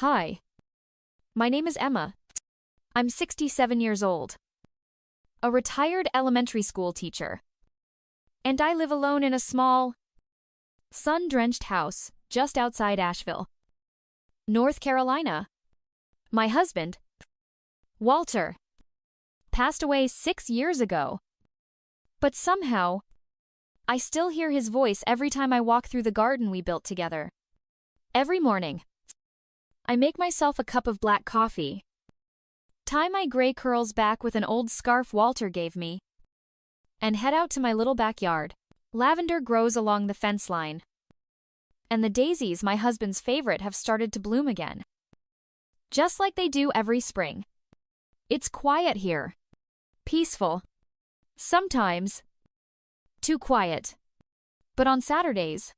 Hi, my name is Emma. I'm 67 years old, a retired elementary school teacher, and I live alone in a small, sun-drenched house just outside Asheville, North Carolina. My husband, Walter, passed away 6 years ago, but somehow, I still hear his voice every time I walk through the garden we built together. Every morning, I make myself a cup of black coffee, tie my gray curls back with an old scarf Walter gave me, and head out to my little backyard. Lavender grows along the fence line, and the daisies, my husband's favorite, have started to bloom again, just like they do every spring. It's quiet here, peaceful, sometimes too quiet. But on Saturdays,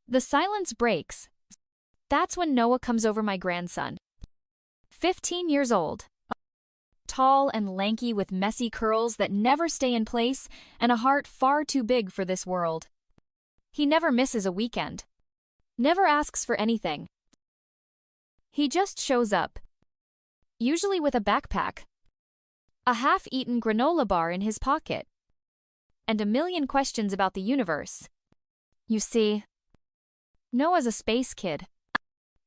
the silence breaks. That's when Noah comes over, my grandson, 15 years old, tall and lanky with messy curls that never stay in place and a heart far too big for this world. He never misses a weekend, never asks for anything. He just shows up, usually with a backpack, a half-eaten granola bar in his pocket, and a million questions about the universe. You see, Noah's a space kid,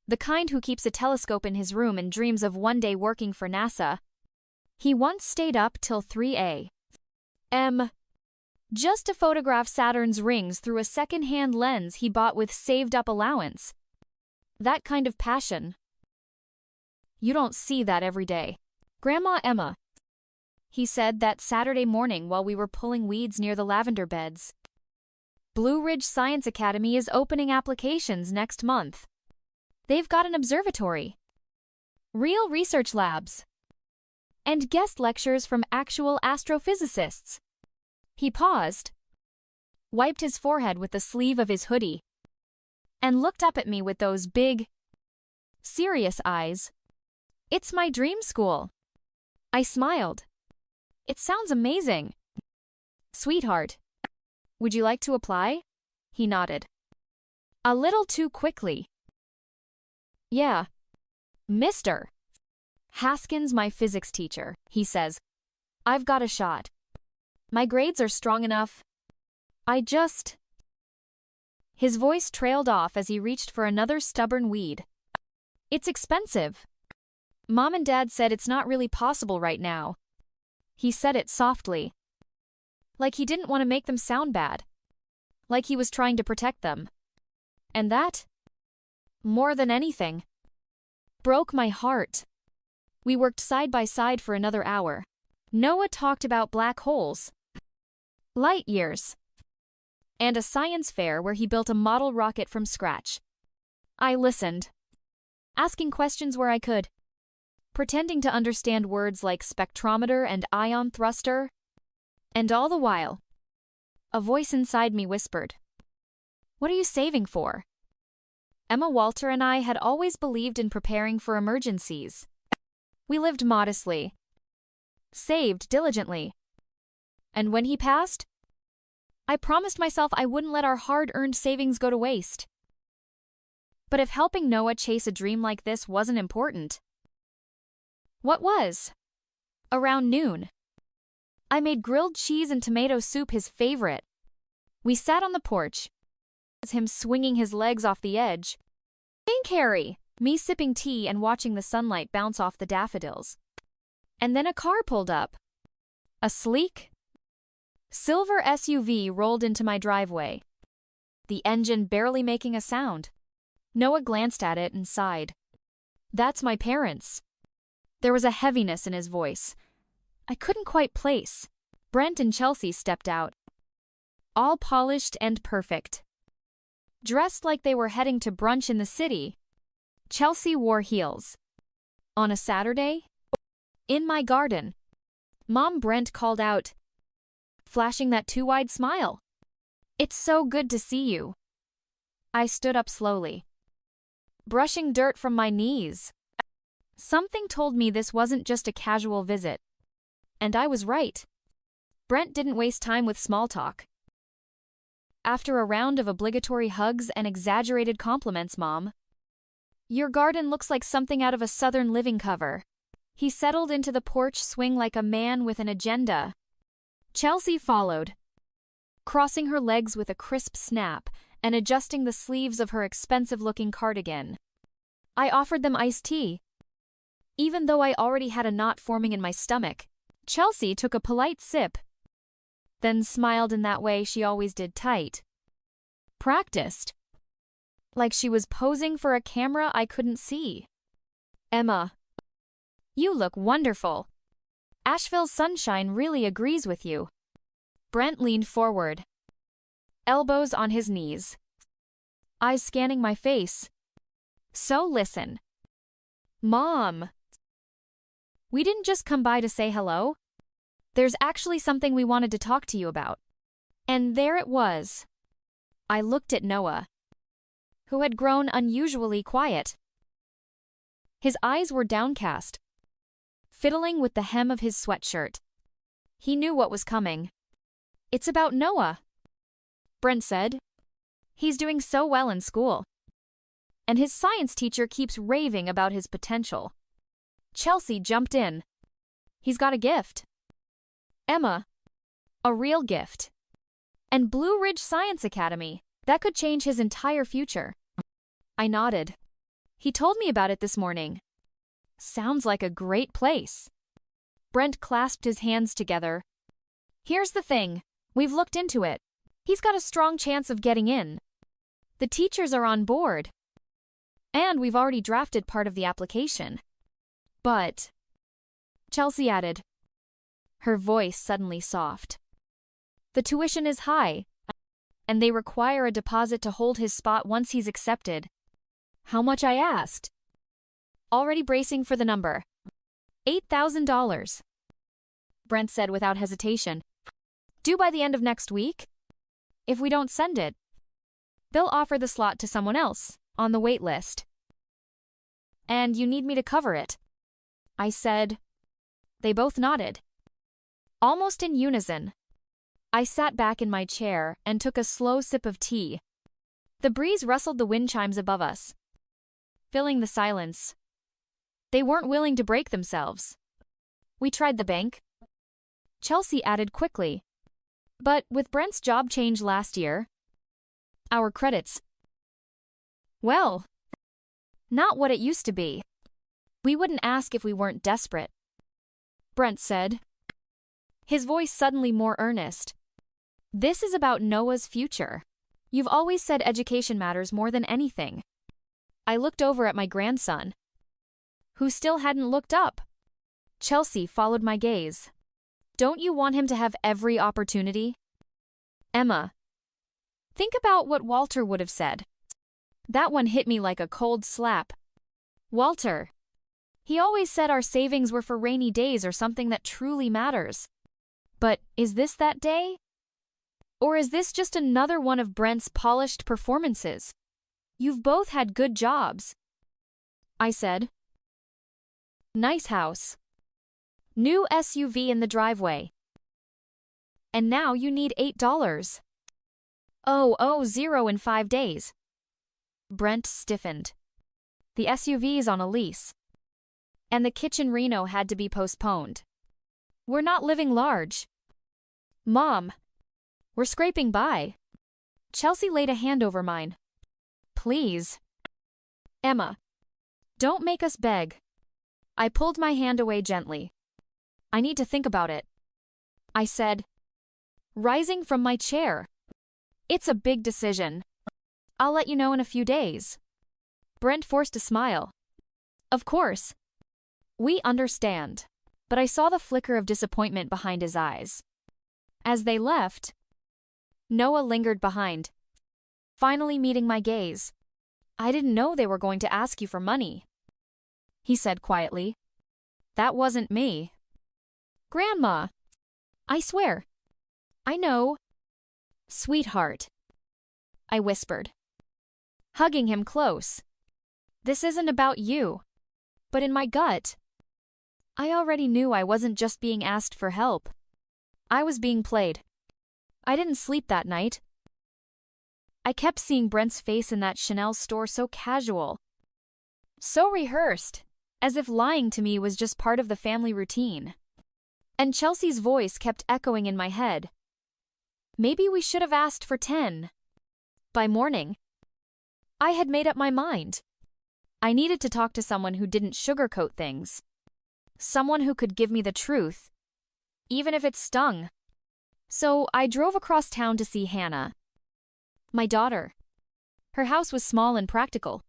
the kind who keeps a telescope in his room and dreams of one day working for NASA. He once stayed up till 3 a.m. just to photograph Saturn's rings through a second-hand lens he bought with saved-up allowance. That kind of passion, you don't see that every day. Grandma Emma, he said that Saturday morning while we were pulling weeds near the lavender beds. Blue Ridge Science Academy is opening applications next month. They've got an observatory, real research labs, and guest lectures from actual astrophysicists. He paused, wiped his forehead with the sleeve of his hoodie, and looked up at me with those big, serious eyes. It's my dream school. I smiled. It sounds amazing. Sweetheart, would you like to apply? He nodded. A little too quickly. Yeah. Mr. Haskins, my physics teacher, he says. I've got a shot. My grades are strong enough. His voice trailed off as he reached for another stubborn weed. It's expensive. Mom and Dad said it's not really possible right now. He said it softly, like he didn't want to make them sound bad, like he was trying to protect them. And that, more than anything, broke my heart. We worked side by side for another hour. Noah talked about black holes, light years, and a science fair where he built a model rocket from scratch. I listened, asking questions where I could, pretending to understand words like spectrometer and ion thruster, and all the while, a voice inside me whispered, "What are you saving for?" Emma, Walter, and I had always believed in preparing for emergencies. We lived modestly, saved diligently, and when he passed, I promised myself I wouldn't let our hard-earned savings go to waste. But if helping Noah chase a dream like this wasn't important, what was? Around noon, I made grilled cheese and tomato soup his favorite. We sat on the porch, him swinging his legs off the edge, Pink Harry, me sipping tea and watching the sunlight bounce off the daffodils. And then a car pulled up. A sleek, silver SUV rolled into my driveway, the engine barely making a sound. Noah glanced at it and sighed. That's my parents. There was a heaviness in his voice I couldn't quite place. Brent and Chelsea stepped out, all polished and perfect, dressed like they were heading to brunch in the city. Chelsea wore heels. On a Saturday? In my garden. Mom, Brent called out, flashing that too-wide smile. It's so good to see you. I stood up slowly, brushing dirt from my knees. Something told me this wasn't just a casual visit. And I was right. Brent didn't waste time with small talk. After a round of obligatory hugs and exaggerated compliments, Mom, Your garden looks like something out of a Southern Living cover. He settled into the porch swing like a man with an agenda. Chelsea followed, crossing her legs with a crisp snap and adjusting the sleeves of her expensive-looking cardigan. I offered them iced tea. Even though I already had a knot forming in my stomach, Chelsea took a polite sip, then smiled in that way she always did, tight. Practiced. Like she was posing for a camera I couldn't see. Emma, you look wonderful. Asheville's sunshine really agrees with you. Brent leaned forward, elbows on his knees, eyes scanning my face. So listen. Mom. We didn't just come by to say hello. There's actually something we wanted to talk to you about. And there it was. I looked at Noah, who had grown unusually quiet. His eyes were downcast, fiddling with the hem of his sweatshirt. He knew what was coming. It's about Noah, Brent said. He's doing so well in school. And his science teacher keeps raving about his potential. Chelsea jumped in. He's got a gift. Emma, a real gift. And Blue Ridge Science Academy. That could change his entire future. I nodded. He told me about it this morning. Sounds like a great place. Brent clasped his hands together. Here's the thing. We've looked into it. He's got a strong chance of getting in. The teachers are on board. And we've already drafted part of the application. But, Chelsea added, her voice suddenly soft, the tuition is high, and they require a deposit to hold his spot once he's accepted. How much, I asked. Already bracing for the number. $8,000. Brent said without hesitation. Due by the end of next week? If we don't send it, they'll offer the slot to someone else on the wait list. And you need me to cover it, I said. They both nodded. Almost in unison. I sat back in my chair and took a slow sip of tea. The breeze rustled the wind chimes above us, filling the silence. They weren't willing to break themselves. We tried the bank. Chelsea added quickly. But with Brent's job change last year, our credits, well, not what it used to be. We wouldn't ask if we weren't desperate, Brent said, his voice suddenly more earnest. This is about Noah's future. You've always said education matters more than anything. I looked over at my grandson, who still hadn't looked up. Chelsea followed my gaze. Don't you want him to have every opportunity? Emma, think about what Walter would have said. That one hit me like a cold slap. Walter. He always said our savings were for rainy days or something that truly matters. But is this that day? Or is this just another one of Brent's polished performances? You've both had good jobs, I said. Nice house. New SUV in the driveway. And now you need $8. Oh, 0 in 5 days. Brent stiffened. The SUV's on a lease. And the kitchen reno had to be postponed. We're not living large. Mom, we're scraping by. Chelsea laid a hand over mine. Please. Emma, don't make us beg. I pulled my hand away gently. I need to think about it, I said, rising from my chair. It's a big decision. I'll let you know in a few days. Brent forced a smile. Of course. We understand. But I saw the flicker of disappointment behind his eyes. As they left, Noah lingered behind, finally meeting my gaze. I didn't know they were going to ask you for money, he said quietly. That wasn't me. Grandma, I swear. I know. Sweetheart, I whispered, hugging him close. This isn't about you. But in my gut, I already knew I wasn't just being asked for help. I was being played. I didn't sleep that night. I kept seeing Brent's face in that Chanel store so casual, So rehearsed, as if lying to me was just part of the family routine. And Chelsea's voice kept echoing in my head. Maybe we should have asked for 10. By morning, I had made up my mind. I needed to talk to someone who didn't sugarcoat things. Someone who could give me the truth, even if it stung. So I drove across town to see Hannah, my daughter. Her house was small and practical,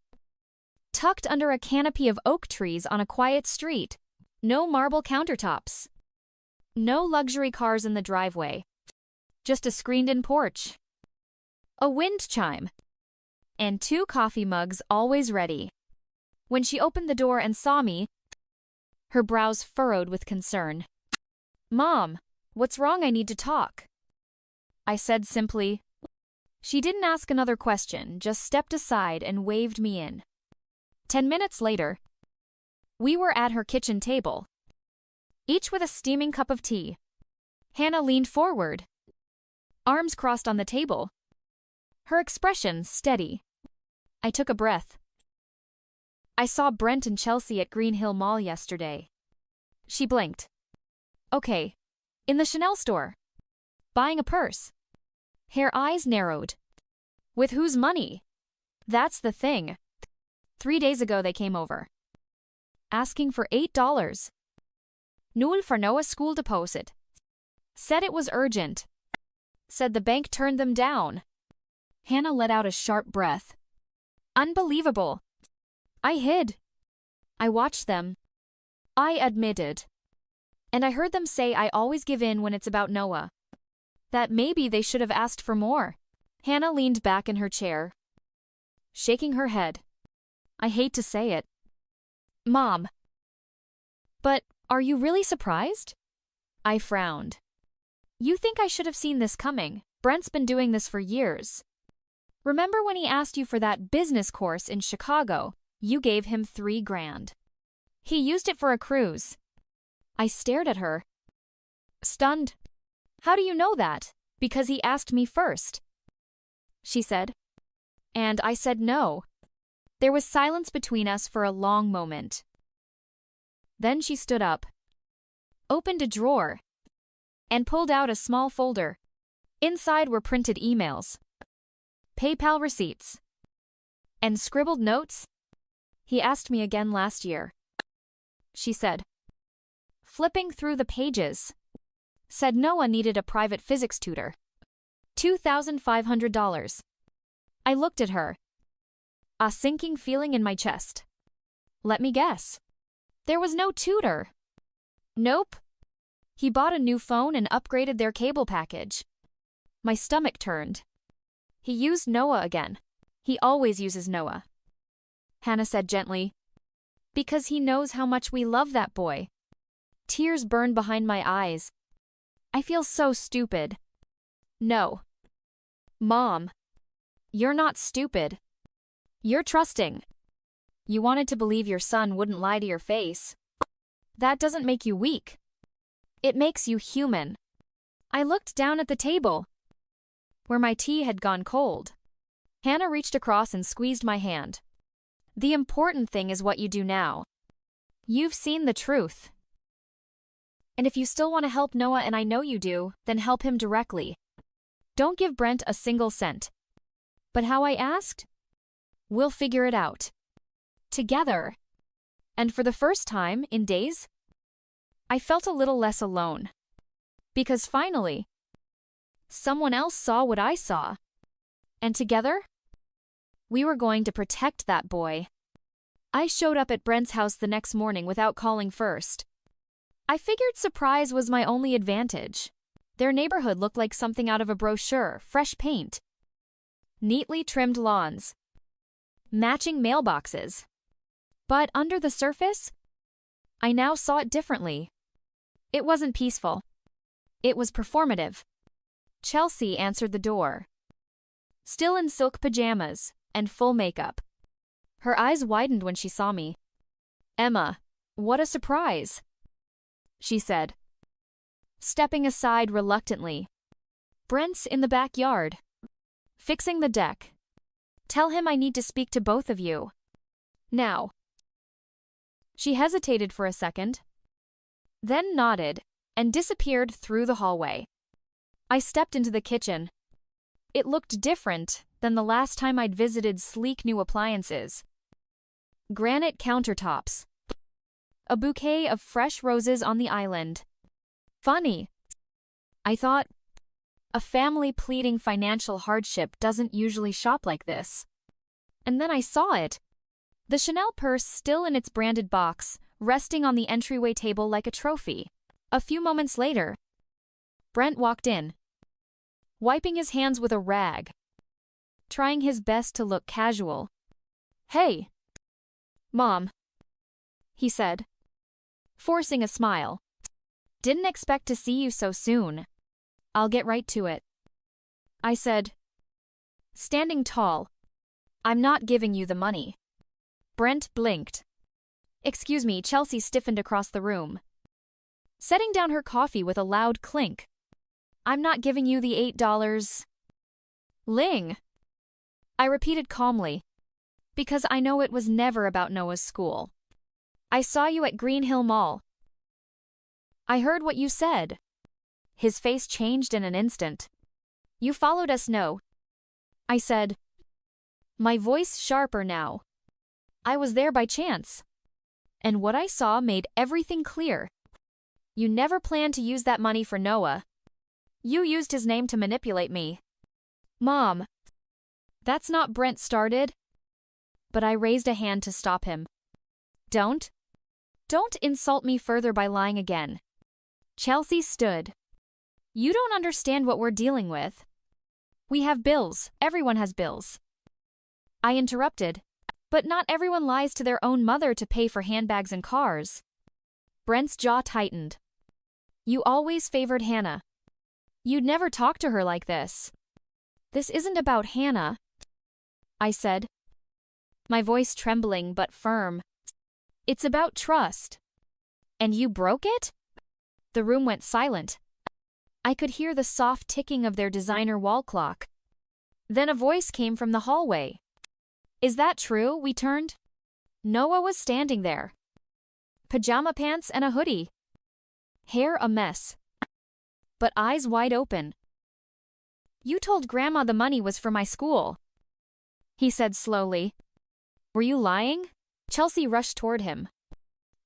tucked under a canopy of oak trees on a quiet street. No marble countertops. No luxury cars in the driveway. Just a screened-in porch. A wind chime. And 2 coffee mugs always ready. When she opened the door and saw me, her brows furrowed with concern. "Mom, what's wrong? I need to talk." I said simply. She didn't ask another question, just stepped aside and waved me in. 10 minutes later, we were at her kitchen table, each with a steaming cup of tea. Hannah leaned forward, arms crossed on the table, her expression steady. I took a breath. "I saw Brent and Chelsea at Green Hill Mall yesterday." She blinked. "Okay, in the Chanel store. Buying a purse." Her eyes narrowed. "With whose money?" "That's the thing. 3 days ago they came over, asking for $8. Null for Noah's school deposit. Said it was urgent. Said the bank turned them down." Hannah let out a sharp breath. "Unbelievable." I hid. I watched them. I admitted. And I heard them say I always give in when it's about Noah. That maybe they should have asked for more. Hannah leaned back in her chair, shaking her head. I hate to say it. "Mom." "But are you really surprised?" I frowned. "You think I should have seen this coming? Brent's been doing this for years. Remember when he asked you for that business course in Chicago? You gave him $3,000. He used it for a cruise." I stared at her, stunned. "How do you know that?" "Because he asked me first," she said. And I said no. There was silence between us for a long moment. Then she stood up, opened a drawer, and pulled out a small folder. Inside were printed emails, PayPal receipts, and scribbled notes. "He asked me again last year," she said, flipping through the pages. Said Noah needed a private physics tutor. $2,500. I looked at her, a sinking feeling in my chest. "Let me guess. There was no tutor." "Nope. He bought a new phone and upgraded their cable package." My stomach turned. "He used Noah again." "He always uses Noah," Hannah said gently, "because he knows how much we love that boy." Tears burned behind my eyes. I feel so stupid. "No. Mom, you're not stupid. You're trusting. You wanted to believe your son wouldn't lie to your face. That doesn't make you weak. It makes you human." I looked down at the table, where my tea had gone cold. Hannah reached across and squeezed my hand. "The important thing is what you do now. You've seen the truth. And if you still want to help Noah, and I know you do, then help him directly. Don't give Brent a single cent. But how I asked? We'll figure it out. Together." And for the first time in days, I felt a little less alone. Because finally, someone else saw what I saw. And together, we were going to protect that boy. I showed up at Brent's house the next morning without calling first. I figured surprise was my only advantage. Their neighborhood looked like something out of a brochure: fresh paint, neatly trimmed lawns, matching mailboxes. But under the surface, I now saw it differently. It wasn't peaceful. It was performative. Chelsea answered the door, still in silk pajamas and full makeup. Her eyes widened when she saw me. "Emma, what a surprise," she said, stepping aside reluctantly. "Brent's in the backyard, fixing the deck. Tell him I need to speak to both of you. Now." She hesitated for a second, then nodded and disappeared through the hallway. I stepped into the kitchen. It looked different than the last time I'd visited sleek new appliances. Granite countertops. A bouquet of fresh roses on the island. Funny, I thought. A family pleading financial hardship doesn't usually shop like this. And then I saw it. The Chanel purse still in its branded box, resting on the entryway table like a trophy. A few moments later, Brent walked in, wiping his hands with a rag, trying his best to look casual. "Hey, Mom," he said, forcing a smile. "Didn't expect to see you so soon." "I'll get right to it," I said, standing tall. "I'm not giving you the money." Brent blinked. "Excuse me," Chelsea stiffened across the room, setting down her coffee with a loud clink. "I'm not giving you the $8. Ling," I repeated calmly, because I know it was never about Noah's school. "I saw you at Green Hill Mall." "I heard what you said." His face changed in an instant. "You followed us, no?" I said, my voice sharper now. "I was there by chance. And what I saw made everything clear. You never planned to use that money for Noah. You used his name to manipulate me." "Mom, that's not," Brent started, but I raised a hand to stop him. Don't insult me further by lying again." Chelsea stood. "You don't understand what we're dealing with. We have bills. Everyone has bills." I interrupted. "But not everyone lies to their own mother to pay for handbags and cars." Brent's jaw tightened. "You always favored Hannah. You'd never talk to her like this." "This isn't about Hannah," I said, my voice trembling but firm. "It's about trust." "And you broke it?" The room went silent. I could hear the soft ticking of their designer wall clock. Then a voice came from the hallway. "Is that true?" We turned. Noah was standing there. Pajama pants and a hoodie. Hair a mess, but eyes wide open. "You told Grandma the money was for my school," he said slowly. "Were you lying?" Chelsea rushed toward him.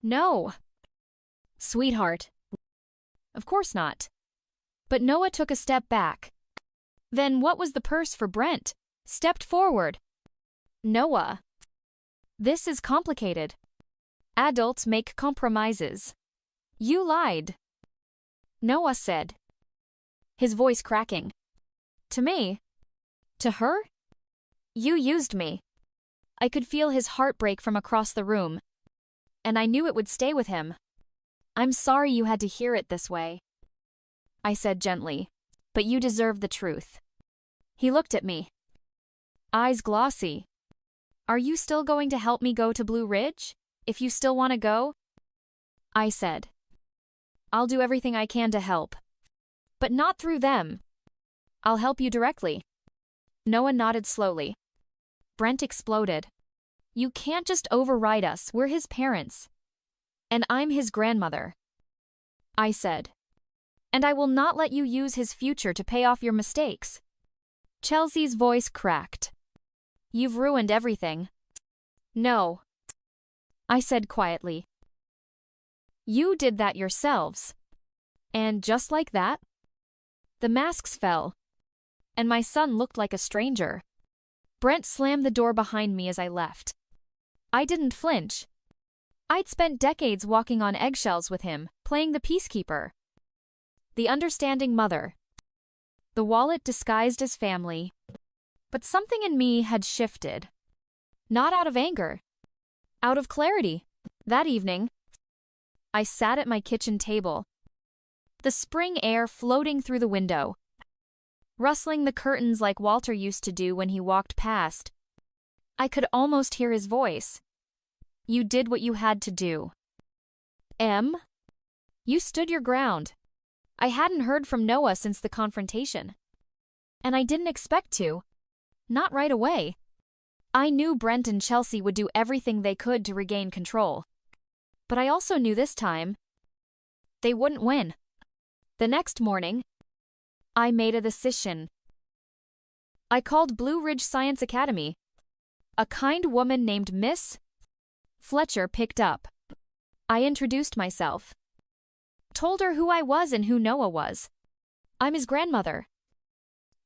"No, sweetheart. Of course not." But Noah took a step back. "Then what was the purse for?" Brent stepped forward. "Noah, this is complicated. Adults make compromises. You lied," Noah said, his voice cracking. "To me? To her? You used me." I could feel his heart break from across the room, and I knew it would stay with him. "I'm sorry you had to hear it this way," I said gently, "but you deserve the truth." He looked at me, eyes glossy. "Are you still going to help me go to Blue Ridge? If you still want to go?" I said, "I'll do everything I can to help. But not through them. I'll help you directly." Noah nodded slowly. Brent exploded. "You can't just override us. We're his parents. And I'm his grandmother," I said. "And I will not let you use his future to pay off your mistakes." Chelsea's voice cracked. "You've ruined everything." "No," I said quietly. "You did that yourselves." And just like that, the masks fell, and my son looked like a stranger. Brent slammed the door behind me as I left. I didn't flinch. I'd spent decades walking on eggshells with him, playing the peacekeeper, the understanding mother, the wallet disguised as family. But something in me had shifted. Not out of anger, out of clarity. That evening, I sat at my kitchen table, the spring air floating through the window, rustling the curtains like Walter used to do when he walked past. I could almost hear his voice. "You did what you had to do. Em, you stood your ground." I hadn't heard from Noah since the confrontation. And I didn't expect to. Not right away. I knew Brent and Chelsea would do everything they could to regain control. But I also knew this time they wouldn't win. The next morning, I made a decision. I called Blue Ridge Science Academy. A kind woman named Miss Fletcher picked up. I introduced myself. Told her who I was and who Noah was. I'm his grandmother,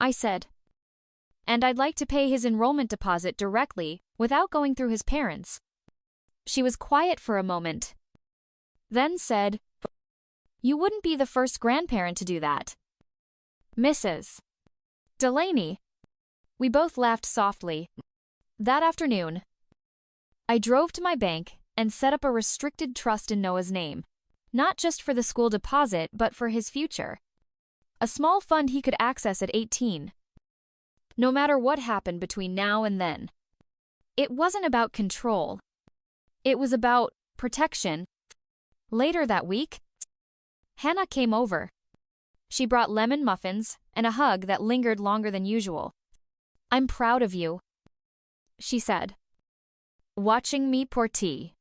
I said. And I'd like to pay his enrollment deposit directly without going through his parents. She was quiet for a moment. Then said, "You wouldn't be the first grandparent to do that. Mrs. Delaney." We both laughed softly. That afternoon, I drove to my bank and set up a restricted trust in Noah's name, not just for the school deposit but for his future. A small fund he could access at 18. No matter what happened between now and then. It wasn't about control. It was about protection. Later that week, Hannah came over. She brought lemon muffins and a hug that lingered longer than usual. "I'm proud of you," she said, watching me pour tea.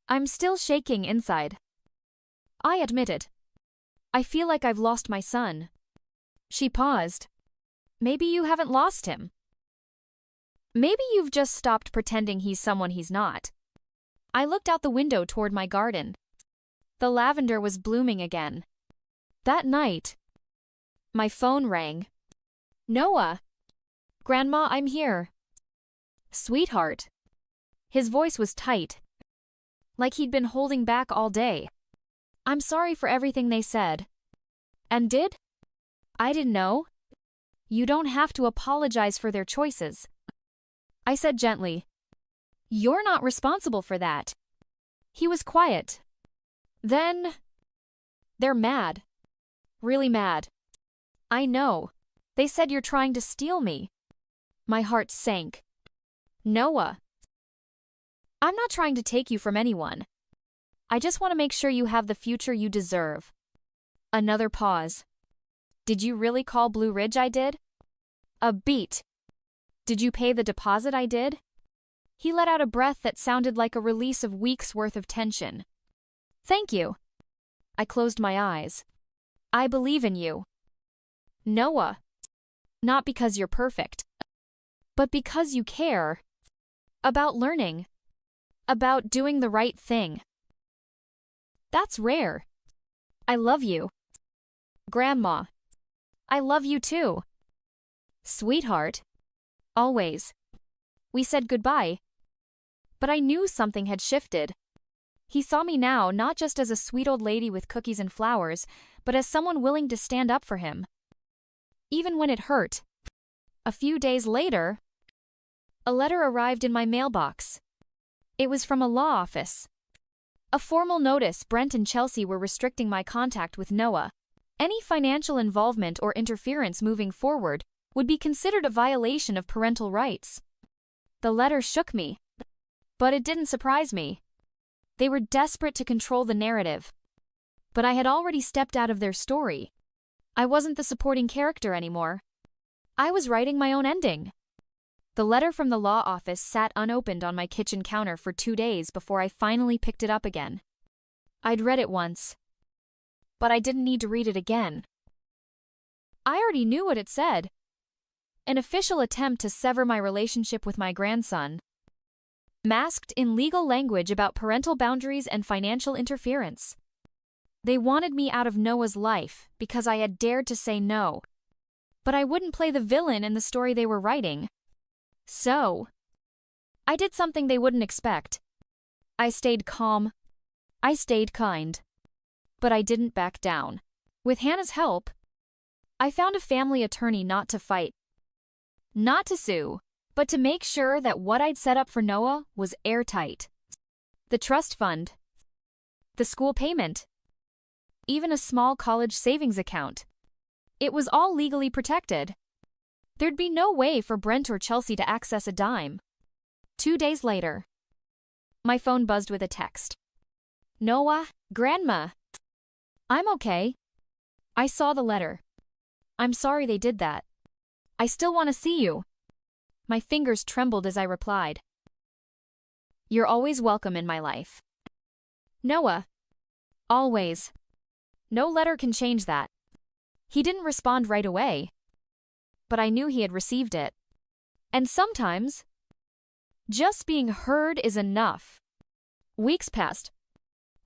I'm still shaking inside. I admitted. "I feel like I've lost my son." She paused. "Maybe you haven't lost him. Maybe you've just stopped pretending he's someone he's not." I looked out the window toward my garden. The lavender was blooming again. That night, my phone rang. "Noah." "Grandma, I'm here." "Sweetheart." His voice was tight, like he'd been holding back all day. "I'm sorry for everything they said." "And did?" "I didn't know." "You don't have to apologize for their choices," I said gently. "You're not responsible for that." He was quiet. Then, "They're mad. Really mad." "I know. They said you're trying to steal me." My heart sank. "Noah, I'm not trying to take you from anyone. I just want to make sure you have the future you deserve." Another pause. "Did you really call Blue Ridge?" I did. "A beat." "Did you pay the deposit?" I did. He let out a breath that sounded like a release of weeks' worth of tension. "Thank you." I closed my eyes. "I believe in you, Noah. Not because you're perfect, but because you care. About learning. About doing the right thing. That's rare. I love you. Grandma. I love you too. Sweetheart. Always." We said goodbye. But I knew something had shifted. He saw me now not just as a sweet old lady with cookies and flowers, but as someone willing to stand up for him. Even when it hurt. A few days later, a letter arrived in my mailbox. It was from a law office. A formal notice Brent and Chelsea were restricting my contact with Noah. Any financial involvement or interference moving forward would be considered a violation of parental rights. The letter shook me. But it didn't surprise me. They were desperate to control the narrative. But I had already stepped out of their story. I wasn't the supporting character anymore. I was writing my own ending. The letter from the law office sat unopened on my kitchen counter for 2 days before I finally picked it up again. I'd read it once, but I didn't need to read it again. I already knew what it said. An official attempt to sever my relationship with my grandson, masked in legal language about parental boundaries and financial interference. They wanted me out of Noah's life because I had dared to say no. But I wouldn't play the villain in the story they were writing. So, I did something they wouldn't expect. I stayed calm. I stayed kind. But I didn't back down. With Hannah's help, I found a family attorney not to fight. Not to sue, but to make sure that what I'd set up for Noah was airtight. The trust fund, the school payment, even a small college savings account. It was all legally protected. There'd be no way for Brent or Chelsea to access a dime. 2 days later, my phone buzzed with a text. "Noah, Grandma. I'm okay. I saw the letter. I'm sorry they did that. I still want to see you." My fingers trembled as I replied. "You're always welcome in my life." Noah. Always. No letter can change that. He didn't respond right away, but I knew he had received it. And sometimes, just being heard is enough. Weeks passed.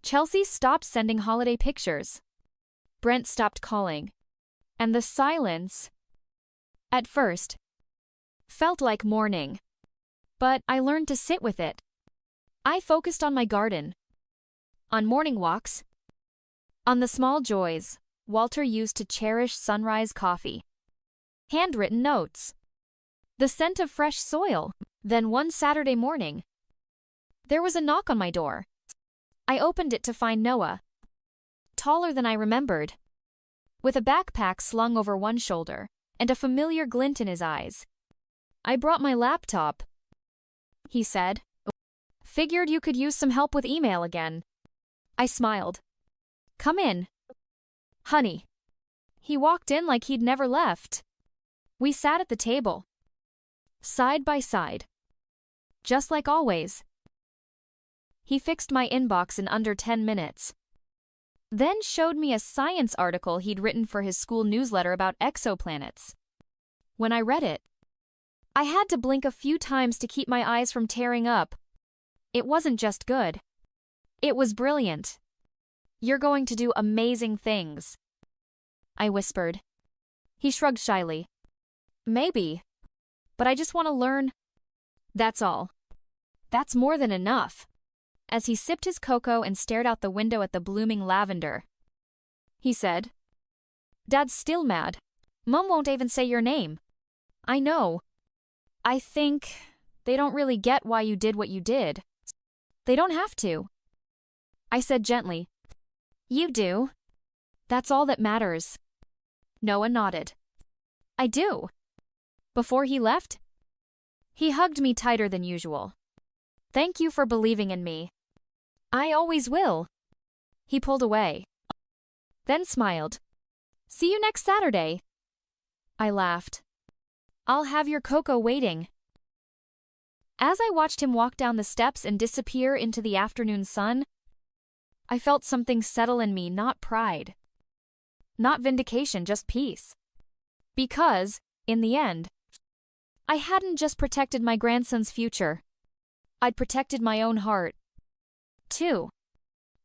Chelsea stopped sending holiday pictures. Brent stopped calling. And the silence, at first, felt like mourning. But I learned to sit with it. I focused on my garden, on morning walks, on the small joys Walter used to cherish sunrise coffee, handwritten notes, the scent of fresh soil. Then one Saturday morning, there was a knock on my door. I opened it to find Noah, taller than I remembered, with a backpack slung over one shoulder and a familiar glint in his eyes. "I brought my laptop," he said. "Figured you could use some help with email again." I smiled. "Come in, honey." He walked in like he'd never left. We sat at the table, side by side, just like always. He fixed my inbox in under 10 minutes, then showed me a science article he'd written for his school newsletter about exoplanets. When I read it, I had to blink a few times to keep my eyes from tearing up. It wasn't just good. It was brilliant. "You're going to do amazing things," I whispered. He shrugged shyly. "Maybe, but I just want to learn. That's all." "That's more than enough." As he sipped his cocoa and stared out the window at the blooming lavender, he said, "Dad's still mad. Mom won't even say your name." "I know. I think they don't really get why you did what you did." "They don't have to," I said gently. "You do. That's all that matters." Noah nodded. "I do." Before he left, he hugged me tighter than usual. "Thank you for believing in me." "I always will." He pulled away, then smiled. "See you next Saturday." I laughed. "I'll have your cocoa waiting." As I watched him walk down the steps and disappear into the afternoon sun, I felt something settle in me, not pride, not vindication, just peace. Because, in the end, I hadn't just protected my grandson's future. I'd protected my own heart, too.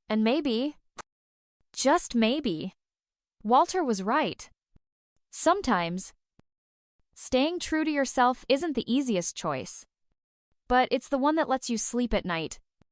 And maybe, just maybe, Walter was right. Sometimes, staying true to yourself isn't the easiest choice, but it's the one that lets you sleep at night.